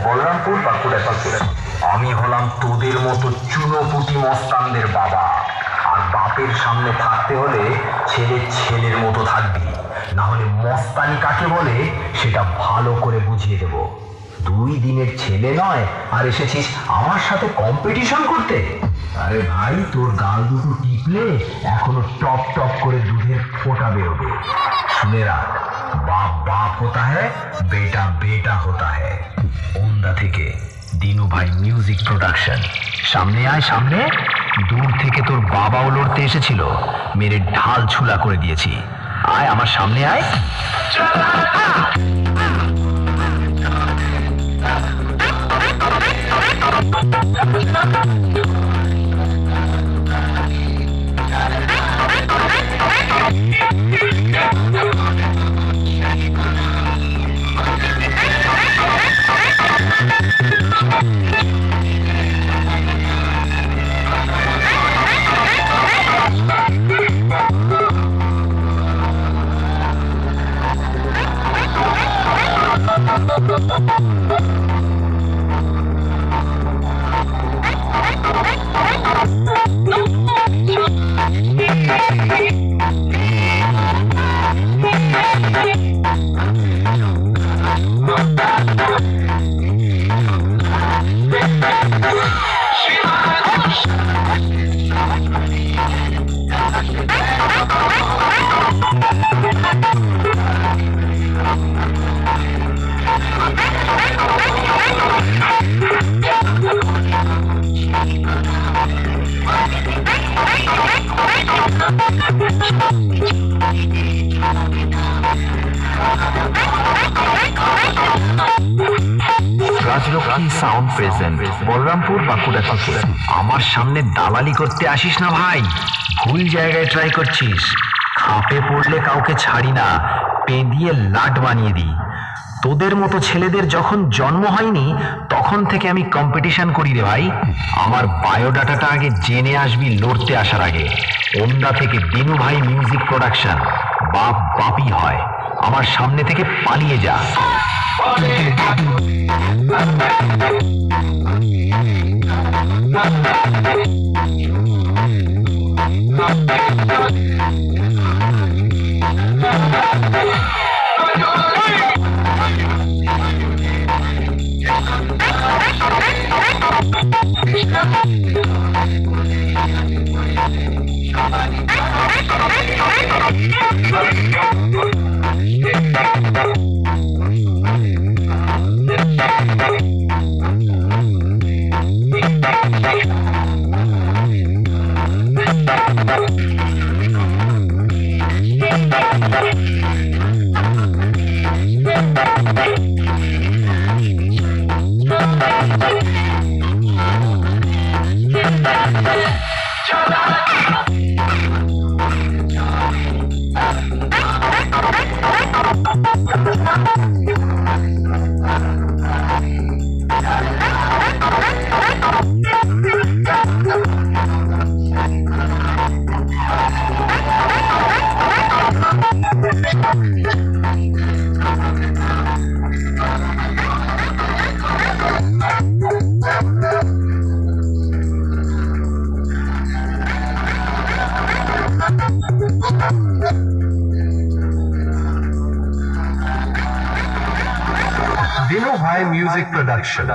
বলরামপুর বাঁকুড়া থেকে আমি হলাম তোদের মতো চুনোপুটি মস্তানদের বাবা। আর বাপের সামনে থাকতে হলে ছেলে ছেলের মতো থাকবি, না হলে মস্তানি কাকে বলে সেটা ভালো করে বুঝিয়ে দেব। 2 দিনের ছেলে নয় আর এসেছিস আমার সাথে কম্পিটিশন করতে? আরে ভাই, তোর গাল দুটো টিপলে এখনো টপ টপ করে দুধের ফোঁটা বেরোবে। শুনে রাখ, বাপ বাপ होता है, बेटा बेटा होता है। ওন্দা থেকে দিনু ভাই মিউজিক প্রোডাকশন। সামনে আয় সামনে। দূর থেকে তোর বাবাও লড়তে এসেছিল, মেরে ঢাল ছুলা করে দিয়েছি। আয় আমার সামনে আয়। রাজলক্ষ্মী সাউন্ড প্রেজেন্ট, বলরামপুর বাঁকুড়া থেকে। আমার সামনে দালালি করতে আসিস না ভাই, ভুল জায়গায় ট্রাই করছিস। খাপে পড়লে কাউকে ছাড়ি না, পেঁদিয়ে লাট বানিয়ে দিই। তোদের মতো ছেলেদের যখন জন্ম হয়নি তখন থেকে আমি কম্পিটিশন করি রে ভাই। আমার বায়োডাটাটা আগে জেনে আসবি লড়তে আসার আগে। ওন্দা থেকে দিনু ভাই মিউজিক প্রোডাকশন। বাপ বাপই হয়, আমার সামনে থেকে পালিয়ে যা। Dino Bhai Music Production.